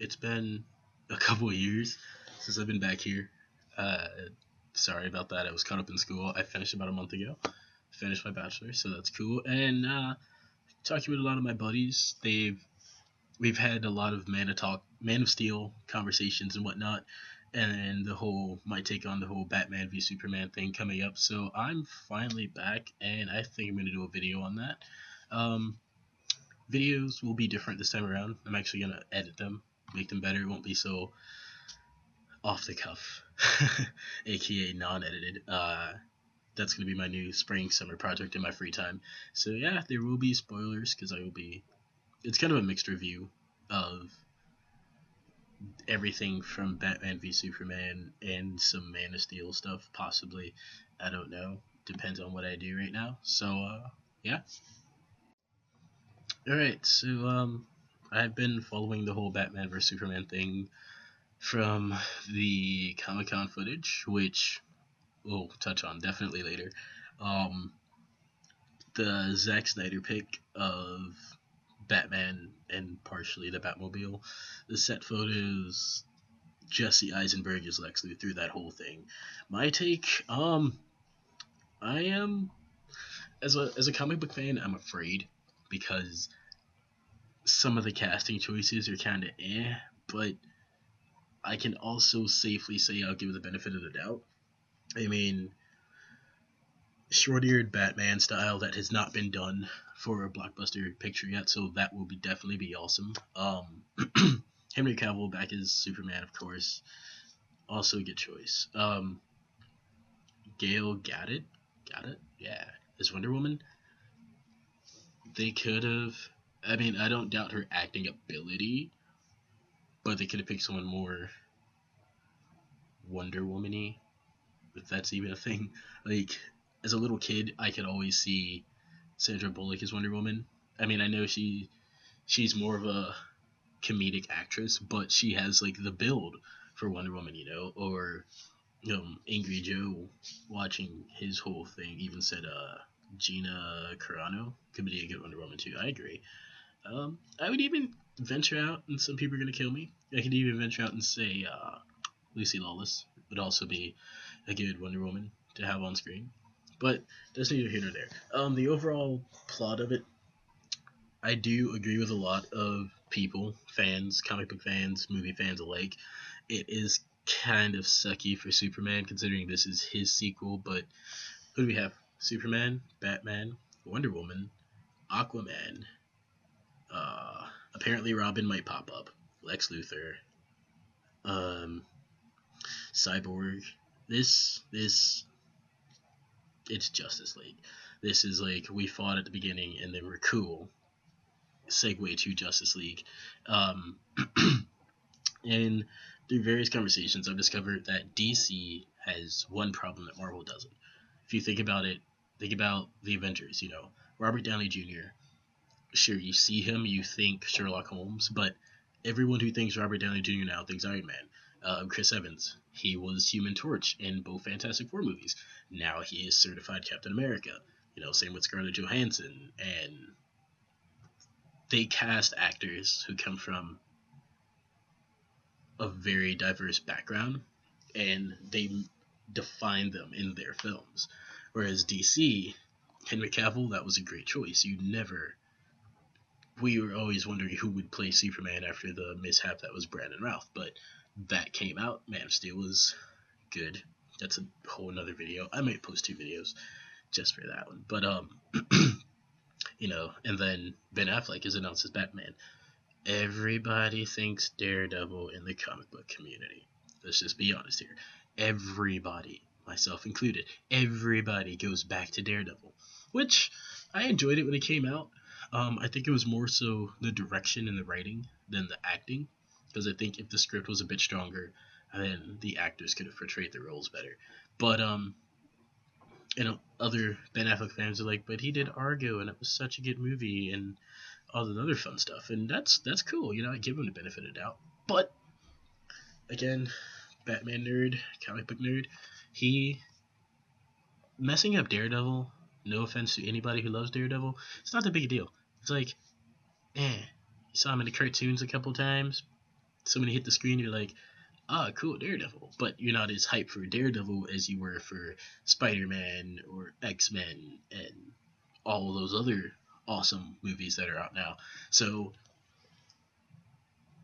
It's been a couple of years since I've been back here. Uh, Sorry about that. I was caught up in school. I finished about a month ago. Finished my bachelor, so that's cool. And talking with a lot of my buddies, we've had a lot of Man of Steel conversations and whatnot, and the whole my take on the whole Batman v Superman thing coming up. So I'm finally back, and I think I'm gonna do a video on that. Um, Videos will be different this time around. I'm actually gonna edit them, make them better. It won't be so off the cuff, aka non-edited. That's gonna be my new spring summer project in my free time. So yeah, there will be spoilers because I will be. It's kind of a mixed review of everything from Batman v Superman and some Man of Steel stuff, possibly. I don't know. Depends on what I do right now. So yeah. All right. So I've been following the whole Batman vs Superman thing from the Comic Con footage, which we'll touch on definitely later. Um, the Zack Snyder pick of Batman and partially the Batmobile, the set photos, Jesse Eisenberg as Lex Luthor, that whole thing. My take, I am as a comic book fan, I'm afraid because some of the casting choices are kind of but I can also safely say I'll give it the benefit of the doubt. I mean, short-eared Batman style that has not been done for a blockbuster picture yet, so that will definitely be awesome. Henry Cavill back as Superman, of course, also a good choice. Gail Gadot, yeah, as Wonder Woman. They could have. I mean, I don't doubt her acting ability, but they could have picked someone more Wonder Woman-y, if that's even a thing. Like, as a little kid, I could always see Sandra Bullock as Wonder Woman. I mean, I know she's more of a comedic actress, but she has like the build for Wonder Woman, or Angry Joe watching his whole thing even said Gina Carano could be a good Wonder Woman too. I agree. I would even venture out, and some people are gonna kill me. I could even venture out and say Lucy Lawless would also be a good Wonder Woman to have on screen. But that's neither here nor there. The overall plot of it, I do agree with a lot of people, fans, comic book fans, movie fans alike. It is kind of sucky for Superman considering this is his sequel, but who do we have? Superman, Batman, Wonder Woman, Aquaman. Apparently Robin might pop up. Lex Luthor. Um, Cyborg. This it's Justice League. This is like we fought at the beginning and then we're cool. Segue to Justice League. Um, and through various conversations, I've discovered that DC has one problem that Marvel doesn't. If you think about it, think about the Avengers. Robert Downey Jr. Sure, you see him, you think Sherlock Holmes, but everyone who thinks Robert Downey Jr. now thinks Iron Man. Chris Evans, he was Human Torch in both Fantastic Four movies. Now he is certified Captain America. Same with Scarlett Johansson, and they cast actors who come from a very diverse background, and they define them in their films. Whereas DC, Henry Cavill, that was a great choice. We were always wondering who would play Superman after the mishap that was Brandon Routh, but that came out. Man of Steel was good. That's a whole another video. I might post 2 videos just for that one. But and then Ben Affleck is announced as Batman. Everybody thinks Daredevil in the comic book community. Let's just be honest here. Everybody, myself included, everybody goes back to Daredevil, which I enjoyed it when it came out. I think it was more so the direction and the writing than the acting, because I think if the script was a bit stronger, then the actors could have portrayed the roles better. But other Ben Affleck fans are like, but he did Argo, and it was such a good movie, and all the other fun stuff, and that's cool. I give him the benefit of the doubt. But again, Batman nerd, comic book nerd, he messing up Daredevil. No offense to anybody who loves Daredevil, it's not that big a deal. It's like, you saw him in the cartoons a couple times. So when you hit the screen, you're like, ah, cool, Daredevil. But you're not as hyped for Daredevil as you were for Spider-Man or X-Men and all those other awesome movies that are out now. So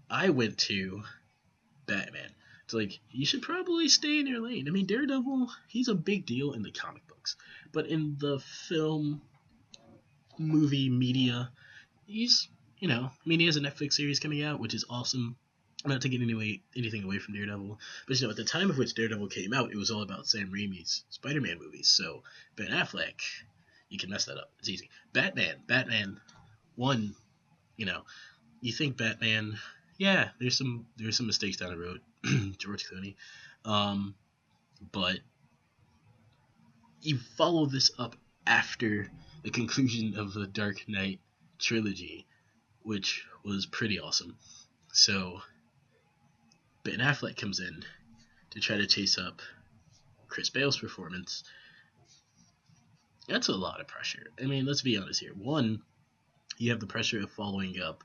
I went to Batman. It's like, you should probably stay in your lane. I mean, Daredevil, he's a big deal in the comic books. But in the film, movie, media, he's, I mean, he has a Netflix series coming out, which is awesome. I'm not taking anything away from Daredevil, but at the time of which Daredevil came out, it was all about Sam Raimi's Spider-Man movies. So Ben Affleck, you can mess that up. It's easy. Batman, one, you know, you think Batman, yeah, there's some mistakes down the road, George Clooney, um, but you follow this up after the conclusion of the Dark Knight trilogy, which was pretty awesome. So Ben Affleck comes in to try to chase up Chris Bale's performance. That's a lot of pressure. I mean, let's be honest here. One, you have the pressure of following up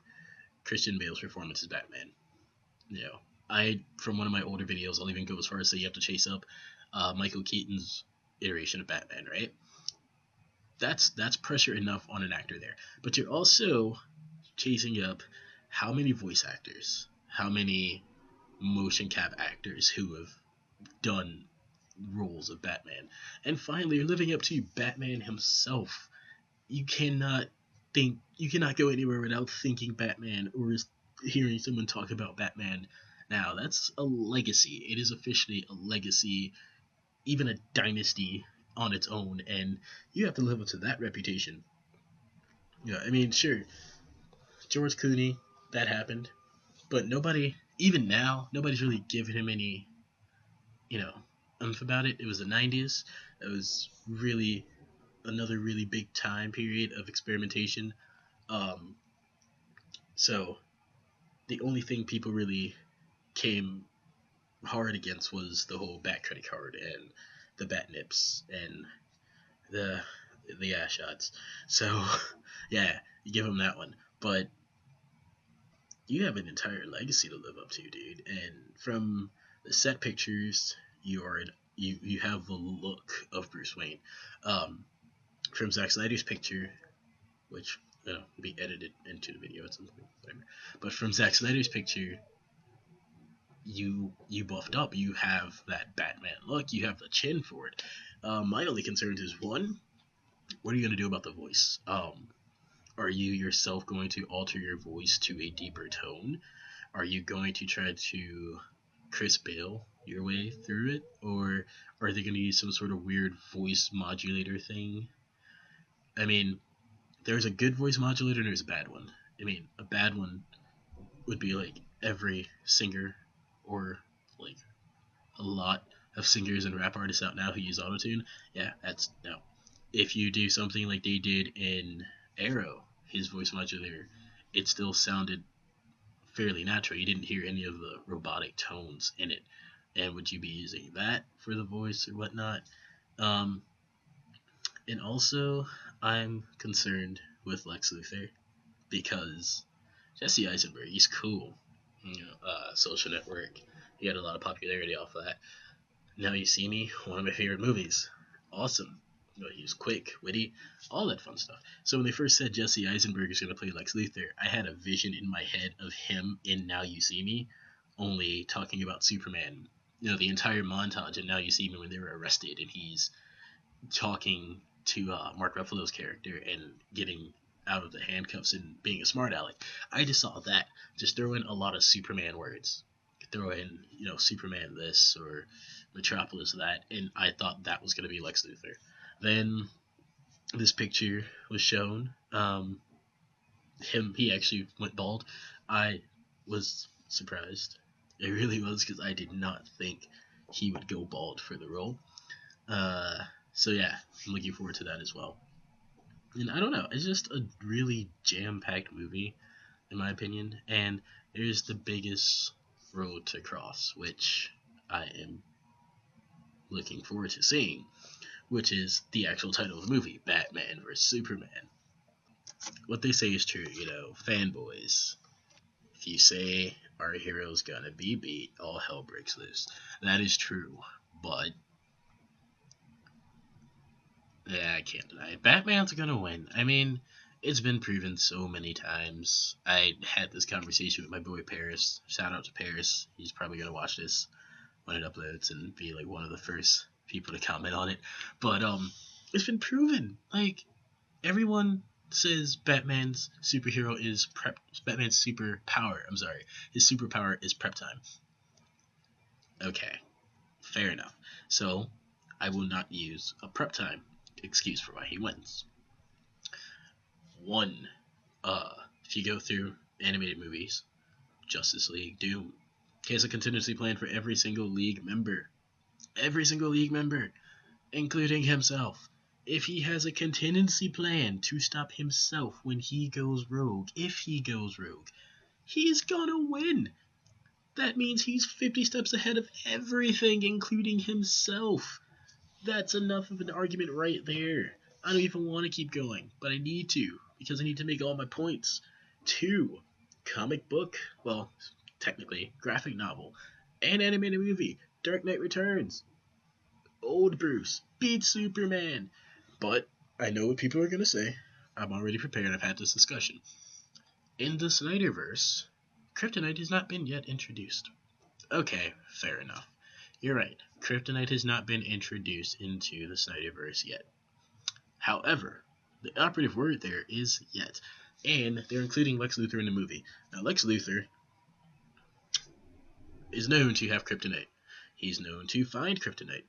Christian Bale's performance as Batman. From one of my older videos, I'll even go as far as say you have to chase up Michael Keaton's iteration of Batman, right? That's pressure enough on an actor there. But you're also chasing up how many voice actors, how many motion cap actors who have done roles of Batman. And finally, you're living up to Batman himself. You cannot go anywhere without thinking Batman or hearing someone talk about Batman. Now, that's a legacy. It is officially a legacy, even a dynasty on its own, and you have to live up to that reputation. Yeah, I mean, sure, George Clooney, that happened, but even now, nobody's really given him any, you know, oomph about it. It was the 90s. It was really another really big time period of experimentation. Um, so the only thing people really came hard against was the whole bat credit card and the bat nips and the ass shots. So yeah, you give him that one, but you have an entire legacy to live up to, dude. And from the set pictures, you have the look of Bruce Wayne. Um, from Zack Snyder's picture, which will be edited into the video at some point, whatever. But from Zack Snyder's picture, you buffed up. You have that Batman look. You have the chin for it. My only concern is one, what are you gonna do about the voice? Are you yourself going to alter your voice to a deeper tone? Are you going to try to Chris Bale your way through it, or are they going to use some sort of weird voice modulator thing? I mean, there's a good voice modulator and there's a bad one. I mean, a bad one would be like every singer or like a lot of singers and rap artists out now who use autotune. Yeah, that's no. If you do something like they did in Arrow, his voice modulator, it still sounded fairly natural. You didn't hear any of the robotic tones in it. And would you be using that for the voice or whatnot? Um, and also, I'm concerned with Lex Luthor because Jesse Eisenberg, he's cool. Social Network, he had a lot of popularity off of that. Now You See Me, one of my favorite movies. Awesome. He was quick, witty, all that fun stuff. So when they first said Jesse Eisenberg is going to play Lex Luthor, I had a vision in my head of him in Now You See Me, only talking about Superman. The entire montage in Now You See Me when they were arrested and he's talking to Mark Ruffalo's character and getting out of the handcuffs and being a smart aleck. I just saw that. Just throw in a lot of Superman words. Throw in, Superman this or Metropolis that, and I thought that was going to be Lex Luthor. Then this picture was shown. He actually went bald. I was surprised. I really was, because I did not think he would go bald for the role. So yeah, I'm looking forward to that as well. And I don't know, it's just a really jam-packed movie, in my opinion. And there's the biggest road to cross, which I am looking forward to seeing, which is the actual title of the movie, Batman vs. Superman. What they say is true, fanboys. If you say our hero's gonna be beat, all hell breaks loose. That is true, but yeah, I can't deny it. Batman's gonna win. I mean, it's been proven so many times. I had this conversation with my boy Paris. Shout out to Paris. He's probably gonna watch this when it uploads and be like one of the first people to comment on it. But it's been proven. Like, everyone says Batman's superhero is prep. Batman's superpower. I'm sorry, his superpower is prep time. Okay, fair enough. So I will not use a prep time excuse for why he wins. One, if you go through animated movies, Justice League, Doom, he has a contingency plan for every single league member. Every single league member, including himself. If he has a contingency plan to stop himself when he goes rogue, if he goes rogue, he's gonna win. That means he's 50 steps ahead of everything, including himself. That's enough of an argument right there. I don't even want to keep going, but I need to, because I need to make all my points. 2, comic book, well, technically, graphic novel, and animated movie, Dark Knight Returns. Old Bruce beats Superman. But I know what people are going to say. I'm already prepared. I've had this discussion. In the Snyderverse, Kryptonite has not been yet introduced. Okay, fair enough. You're right. Kryptonite has not been introduced into the Snyderverse yet. However, the operative word there is yet. And they're including Lex Luthor in the movie. Now, Lex Luthor is known to have kryptonite. He's known to find kryptonite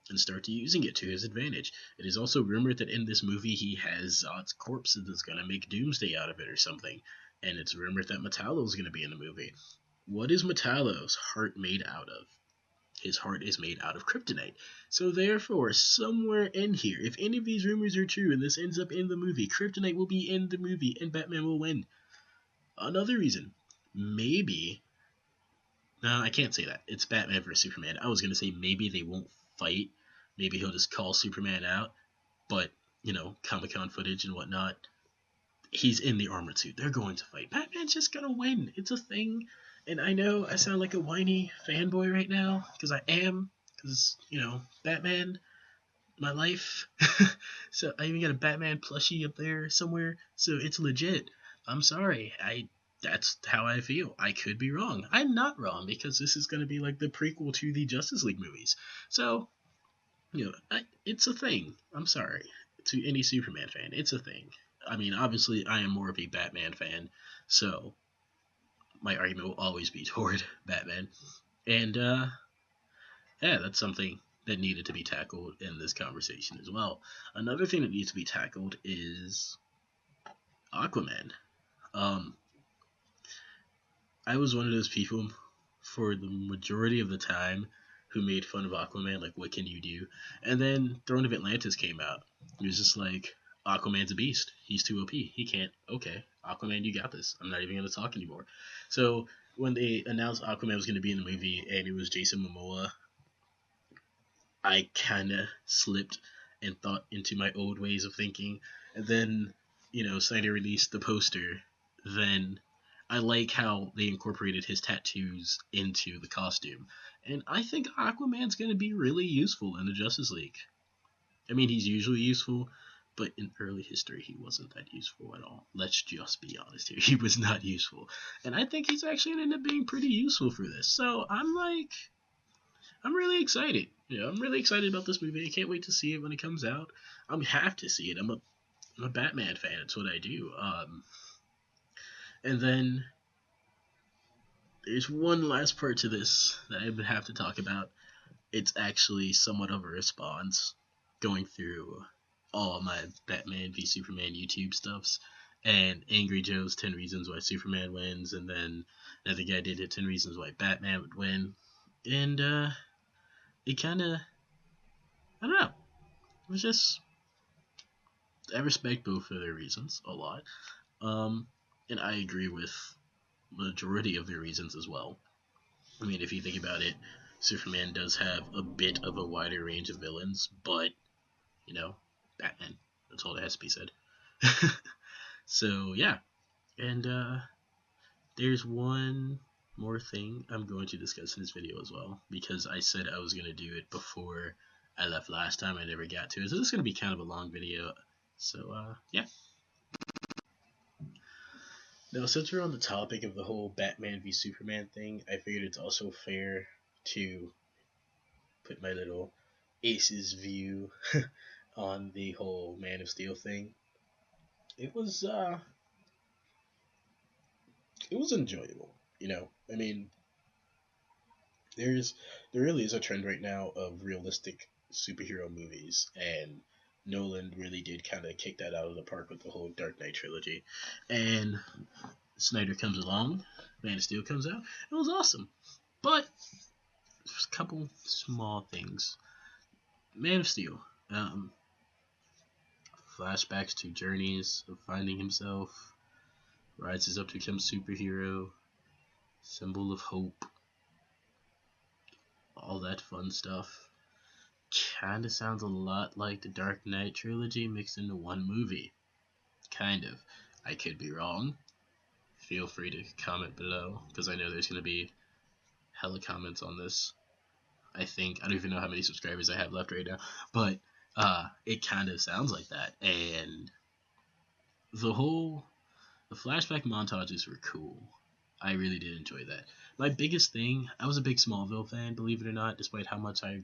and start using it to his advantage. It is also rumored that in this movie he has Zod's corpse that's going to make Doomsday out of it or something. And it's rumored that Metallo's going to be in the movie. What is Metallo's heart made out of? His heart is made out of kryptonite. So therefore, somewhere in here, if any of these rumors are true and this ends up in the movie, kryptonite will be in the movie and Batman will win. Another reason, maybe... No, I can't say that. It's Batman vs. Superman. I was going to say maybe they won't fight. Maybe he'll just call Superman out. But, Comic-Con footage and whatnot, he's in the armored suit. They're going to fight. Batman's just going to win. It's a thing. And I know I sound like a whiny fanboy right now, because I am. Because, Batman, my life. So I even got a Batman plushie up there somewhere. So it's legit. I'm sorry. That's how I feel. I could be wrong. I'm not wrong, because this is going to be like the prequel to the Justice League movies. So, it's a thing. I'm sorry. To any Superman fan, it's a thing. I mean, obviously, I am more of a Batman fan, so my argument will always be toward Batman. And, yeah, that's something that needed to be tackled in this conversation as well. Another thing that needs to be tackled is Aquaman. I was one of those people for the majority of the time who made fun of Aquaman, like, what can you do? And then Throne of Atlantis came out. It was just like, Aquaman's a beast. He's too OP. He can't. Okay, Aquaman, you got this. I'm not even going to talk anymore. So when they announced Aquaman was going to be in the movie and it was Jason Momoa, I kind of slipped and thought into my old ways of thinking. And then, Snyder released the poster. Then I like how they incorporated his tattoos into the costume. And I think Aquaman's going to be really useful in the Justice League. I mean, he's usually useful, but in early history, he wasn't that useful at all. Let's just be honest here. He was not useful. And I think he's actually going to end up being pretty useful for this. So I'm really excited. I'm really excited about this movie. I can't wait to see it when it comes out. I have to see it. I'm a Batman fan. It's what I do. And then there's one last part to this that I would have to talk about. It's actually somewhat of a response going through all my Batman v Superman YouTube stuffs and Angry Joe's 10 Reasons Why Superman Wins, and then another guy did it 10 Reasons Why Batman Would Win. And it kind of, I don't know, it was just, I respect both of their reasons a lot. And I agree with majority of their reasons as well. I mean, if you think about it, Superman does have a bit of a wider range of villains, but, Batman. That's all that has to be said. So, yeah. And there's one more thing I'm going to discuss in this video as well, because I said I was going to do it before I left last time. I never got to it. So this is going to be kind of a long video. So, yeah. Now, since we're on the topic of the whole Batman v Superman thing, I figured it's also fair to put my little Ace's view on the whole Man of Steel thing. It was enjoyable, you know. I mean, there really is a trend right now of realistic superhero movies, and Nolan really did kind of kick that out of the park with the whole Dark Knight trilogy. And Snyder comes along, Man of Steel comes out. It was awesome, but there's a couple small things. Man of Steel, flashbacks to journeys of finding himself, rises up to become superhero, symbol of hope, all that fun stuff. Kinda sounds a lot like the Dark Knight trilogy mixed into one movie. Kind of. I could be wrong. Feel free to comment below, because I know there's going to be hella comments on this. I don't even know how many subscribers I have left right now, but it kind of sounds like that. And the flashback montages were cool. I really did enjoy that. My biggest thing, I was a big Smallville fan, believe it or not, despite how much I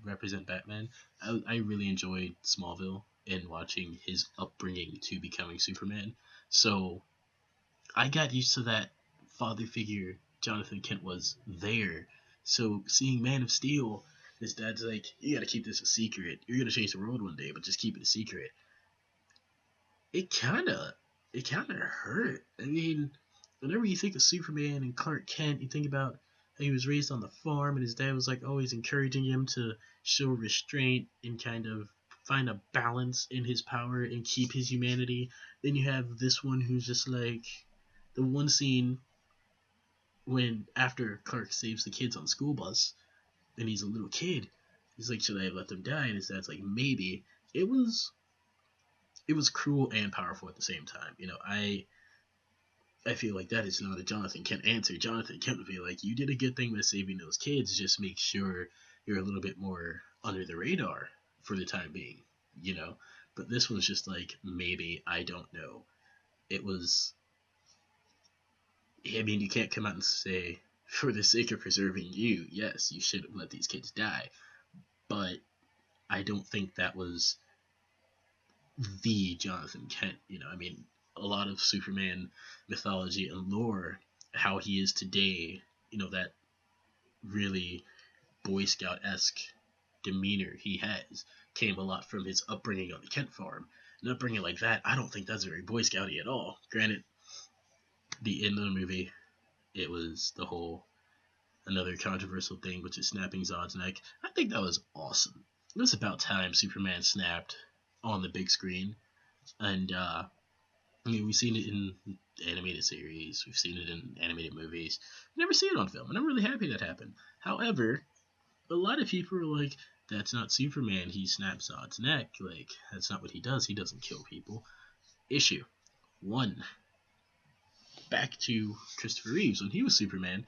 represent Batman. I really enjoyed Smallville and watching his upbringing to becoming Superman. So I got used to that father figure Jonathan Kent was there. So seeing Man of Steel, his dad's like, you gotta keep this a secret. You're gonna change the world one day, but just keep it a secret. It kinda hurt. I mean, whenever you think of Superman and Clark Kent, you think about how he was raised on the farm and his dad was like always encouraging him to show restraint and kind of find a balance in his power and keep his humanity. Then you have this one who's just like the one scene when after Clark saves the kids on the school bus and he's a little kid, he's like, should I have let them die? And his dad's like, maybe. It was cruel and powerful at the same time. You know, I feel like that is not a Jonathan Kent answer. Jonathan Kent would be like, you did a good thing by saving those kids, just make sure you're a little bit more under the radar for the time being, you know? But this was just like, maybe, I don't know. It was, I mean, you can't come out and say, for the sake of preserving you, yes, you should have let these kids die. But I don't think that was the Jonathan Kent, you know? I mean, a lot of Superman mythology and lore, how he is today, you know, that really Boy Scout-esque demeanor he has, came a lot from his upbringing on the Kent farm. An upbringing like that, I don't think that's very Boy Scouty at all. Granted, the end of the movie, it was the whole another controversial thing, which is snapping Zod's neck. I think that was awesome. It was about time Superman snapped on the big screen. And I mean, we've seen it in animated series, we've seen it in animated movies. We never see it on film, and I'm really happy that happened. However, a lot of people are like, that's not Superman, he snaps Zod's neck. Like, that's not what he does. He doesn't kill people. Issue 1. Back to Christopher Reeves. When he was Superman,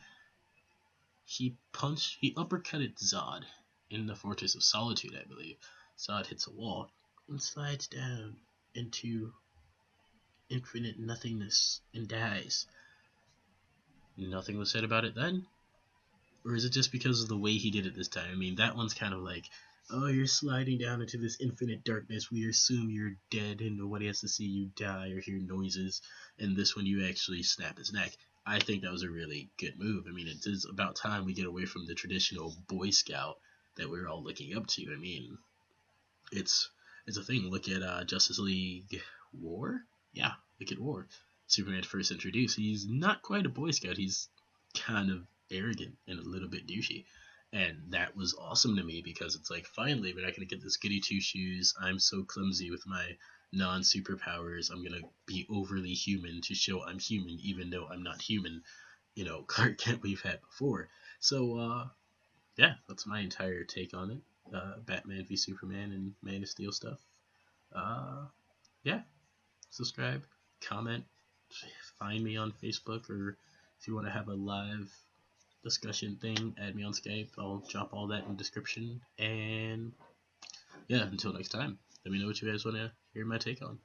he uppercutted Zod in the Fortress of Solitude, I believe. Zod hits a wall and slides down into infinite nothingness and dies. Nothing was said about it then? Or is it just because of the way he did it this time? I mean, that one's kind of like, oh, you're sliding down into this infinite darkness. We assume you're dead and nobody has to see you die or hear noises. And this one, you actually snap his neck. I think that was a really good move. I mean, it is about time we get away from the traditional Boy Scout that we're all looking up to. I mean, it's a thing. Look at Justice League War. Yeah, look at War. Superman first introduced. He's not quite a Boy Scout. He's kind of arrogant and a little bit douchey. And that was awesome to me because it's like, finally, we're not going to get this goody two shoes. I'm so clumsy with my non-superpowers. I'm going to be overly human to show I'm human, even though I'm not human. You know, Clark Kent we've had before. So, yeah, that's my entire take on it. Batman v Superman and Man of Steel stuff. Yeah, subscribe, comment, find me on Facebook, or if you want to have a live discussion thing, add me on Skype. I'll drop all that in the description. And yeah, until next time, let me know what you guys want to hear my take on.